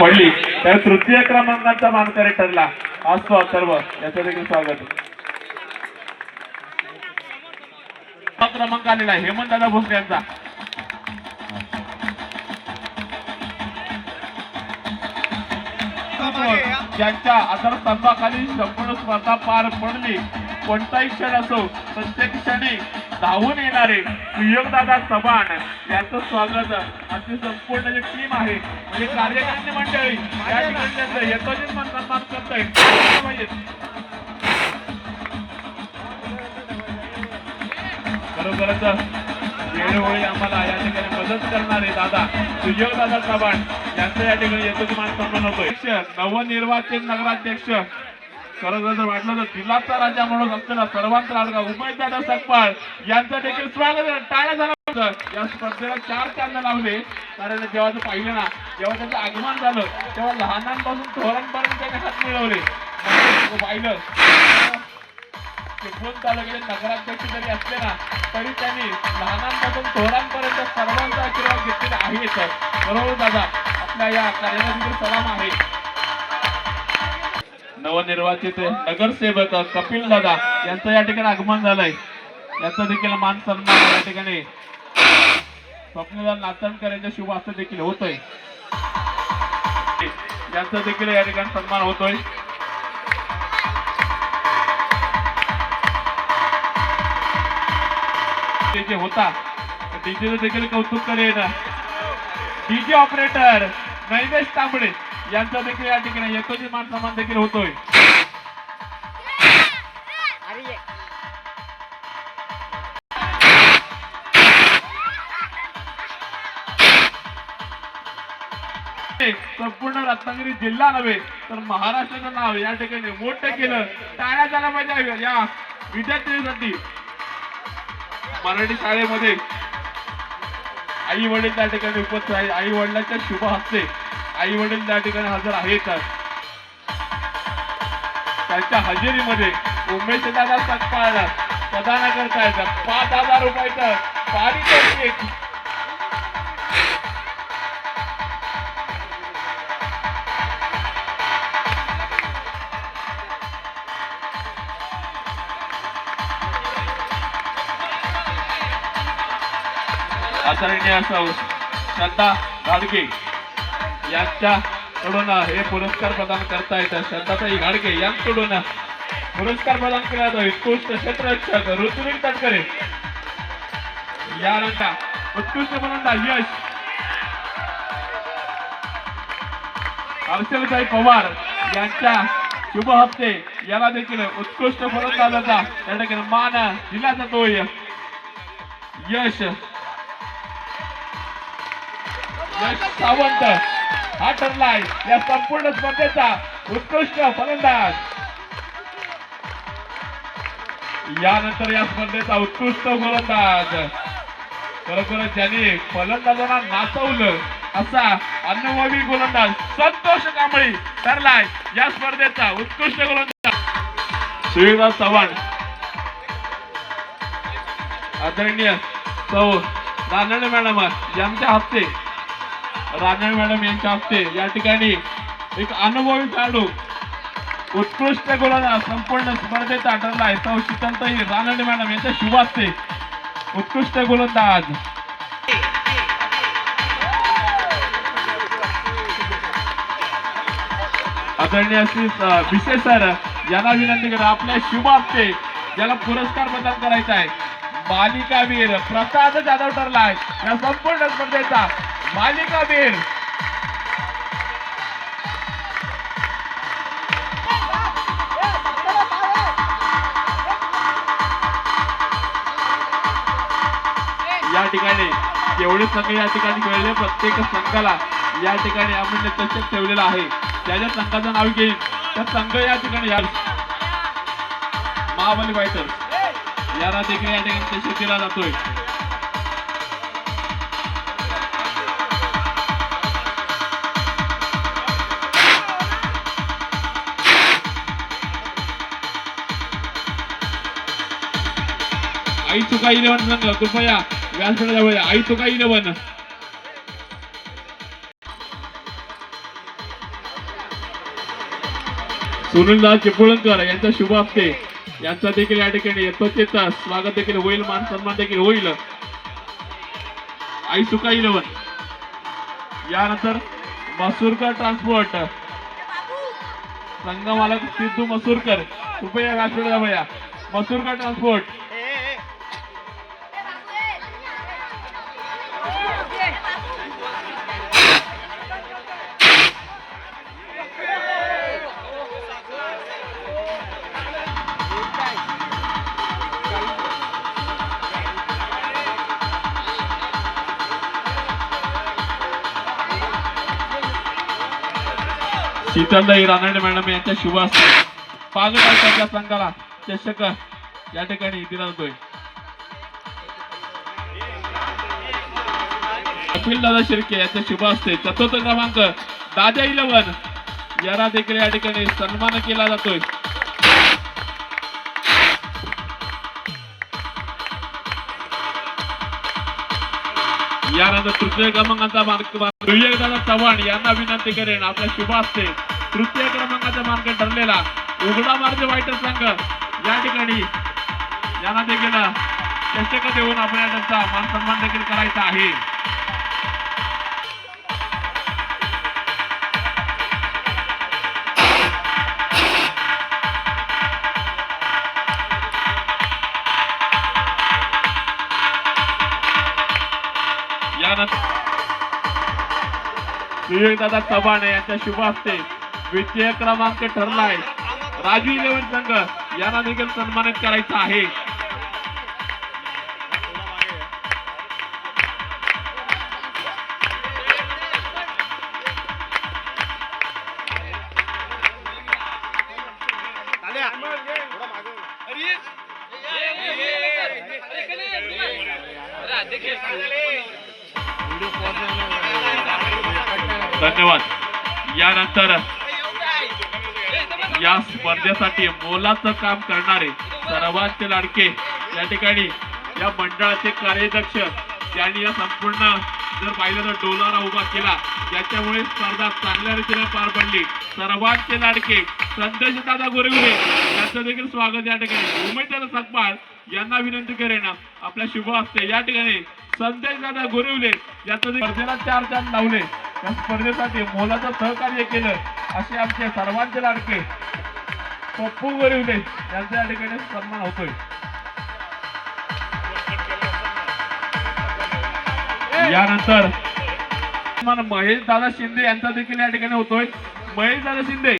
पडली तर तृतीय क्रमांकाचा मानकरी ठरला असतो सर्व याचं देखील स्वागत. क्रमांक आलेला आहे हेमंत दादा भोसले यांचा. ज्यांच्या आधारस्तंभाखाली संपूर्ण स्पर्धा पार पडली. कोणताही क्षण असो प्रत्येक क्षणी धावून येणारे सुयोगदादा चव्हाण यांचं स्वागत. आमची संपूर्ण जी टीम आहे म्हणजे कार्यकर्ते मंडळी या ठिकाणी यथोचित सन्मान करतोय. बरोबरच वेळोवेळी आम्हाला या ठिकाणी मदत करणारे दादा सुयोगदादा चव्हाण यांचं या ठिकाणी यथोचित सन्मान होतोय. नवनिर्वाचित नगराध्यक्ष खरं जर वाटलं तर दिलाचा राजा म्हणून असलेला सर्वांचा लाडका उमेशदादा सकपाळ यांचं देखील स्वागत. टाळ्या झाला. या स्पर्धेला 4 चांद लावले कारण जेव्हा ते पाहिलं ना जेव्हा त्याचं आगमन झालं तेव्हा लहानांपासून थोरांपर्यंत त्याने हात मिळवले. पाहिलं चिपळूण तालुक्याचे नगराध्यक्ष जरी असले ना तरी त्यांनी लहानांपासून थोरांपर्यंत सर्वांचा आशीर्वाद घेतलेला आहे. बरोबर दादा आपल्या या कार्याला सलाम आहे. नवनिर्वाचित नगरसेवक कपिल दादा यांचं या ठिकाणी आगमन झालंय. याचा देखील मान सन्मान या ठिकाणी स्वप्नदान नाचणकर यांच्या शुभ हस्ते देखील होतोय. यांचा देखील या ठिकाणी सन्मान होतोय. जे होता डीजे देखील कौतुक करेन. डीजे ऑपरेटर नैवेश तांबडे यांचा देखील या ठिकाणी यथोचित मान सन्मान देखील होतोय. संपूर्ण रत्नागिरी जिल्हा नव्हे तर महाराष्ट्राचं नाव या ठिकाणी मोठं केलं. टाळ्या झाला पाहिजे या विद्यार्थ्यांसाठी. मराठी शाळेमध्ये आई वडील त्या ठिकाणी उपस्थित आहे. आई वडिलांच्या शुभ हस्ते आई वडील त्या ठिकाणी हजर आहेत. त्यांच्या हजेरीमध्ये उमेशदादा सकपाळ प्रदान करतायत 5,000 रुपयाचं पारितोषिक. आदरणीय असावं श्रद्धा घाडगे यांच्याकडून हे पुरस्कार प्रदान करतायत. श्रद्धाताई घाडगे यांच्याकडून पुरस्कार प्रदान केला जातो. उत्कृष्ट क्षेत्ररक्षक ऋतुविक तटकरे यानंतर उत्कृष्ट फलंदाज यश हर्षलताई पवार यांच्या शुभ हस्ते याला देखील उत्कृष्ट फलंदाजाचा त्या ठिकाणी मान दिला जातोय. यश सावंत हा ठरलाय या संपूर्ण स्पर्धेचा उत्कृष्ट फलंदाज. यानंतर या स्पर्धेचा उत्कृष्ट गोलंदाज खरोखरच ज्यांनी फलंदाजांना नाचवलं असा अनुभवी गोलंदाज संतोष कांबळी ठरलाय या स्पर्धेचा उत्कृष्ट गोलंदाज. सुयोगदादा चव्हाण आदरणीय सौ रानडे मॅडम यांच्या हस्ते मॅडम यांच्या हस्ते या ठिकाणी एक अनुभवी खेळाडू उत्कृष्ट गोलंदाज संपूर्ण स्पर्धेचा ठरलाय. सौ शीतलताई रानडे मॅडम यांच्या शुभ हस्ते उत्कृष्ट गोलंदाज. आदरणीय श्री विशेष सर यांना विनंती करा आपल्या शुभ हस्ते ज्याला पुरस्कार प्रदान करायचा आहे मालिकावीर प्रसाद जाधव ठरलाय या संपूर्ण स्पर्धेचा मालिकावीर. या ठिकाणी जेवढे संघ या ठिकाणी खेळले प्रत्येक संघाला या ठिकाणी आपण चषक ठेवलेला आहे. ज्या संघाचं नाव घेईल त्या संघ या ठिकाणी महाबली फायटर्स याला देखील या ठिकाणी चषक दिला जातोय. आई तुका 11 संघ कृपया व्यासपीठावर जाऊया. आई तुका 11 सुनीलदास चिपळूणकर यांच्या शुभ हस्ते यांचा देखील या ठिकाणी यथोचित स्वागत देखील होईल, मान सन्मान देखील होईल. आई सुका 11 यानंतर मसूरकर ट्रान्सपोर्ट संघ मालक सिद्धू मसूरकर कृपया व्यासपीठाला भैया. मसूरकर ट्रान्सपोर्ट शीतलदाई रानडे मॅडम यांच्या शुभ हस्ते पागटाच्या संघाला चषक या ठिकाणी दिला जातोय. कपिल दादा शिर्के यांच्या शुभ हस्ते चतुर्थ क्रमांक दादा 11 याला देखील या ठिकाणी सन्मान केला जातोय. यानंतर तृतीय क्रमांकाचा मार्क दादा चव्हाण यांना विनंती करेन आपल्या शुभ हस्ते तृतीय क्रमांकाचा मार्क ठरलेला उघडा मार्ग वाईट संघ या ठिकाणी यांना देखील चषक देऊन आपल्याला त्यांचा मान सन्मान देखील करायचा आहे. दादा चव्हाण यांच्या शुभ हस्ते द्वितीय क्रमांक ठरलाय राजू 11 संघ यांना देखील सन्मानित करायचा आहे. धन्यवाद. यानंतर या स्पर्धेसाठी मोलाचं काम करणारे सर्वांचे लाडके या ठिकाणी या मंडळाचे कार्याध्यक्ष त्यांनी या संपूर्ण जर पाहिलं तर डोलारा उभा केला ज्याच्यामुळे स्पर्धा चांगल्या रीतीने पार पडली. सर्वांचे लाडके संदेश दादा गोरेगुरे यांचं देखील स्वागत या ठिकाणी. उमेदवार सकपाळ यांना विनंती करेन आपल्या शुभ हस्ते या ठिकाणी संदेश दादा गोरेवले यांचं स्पर्धेला 4 चांद लावले. या स्पर्धेसाठी मोलाचं सहकार्य केलं असे आमचे सर्वांचे लाडके पप्पू गोरेवले यांचा या ठिकाणी सन्मान होतोय. यानंतर महेश दादा शिंदे यांचा देखील या ठिकाणी होतोय. महेश दादा शिंदे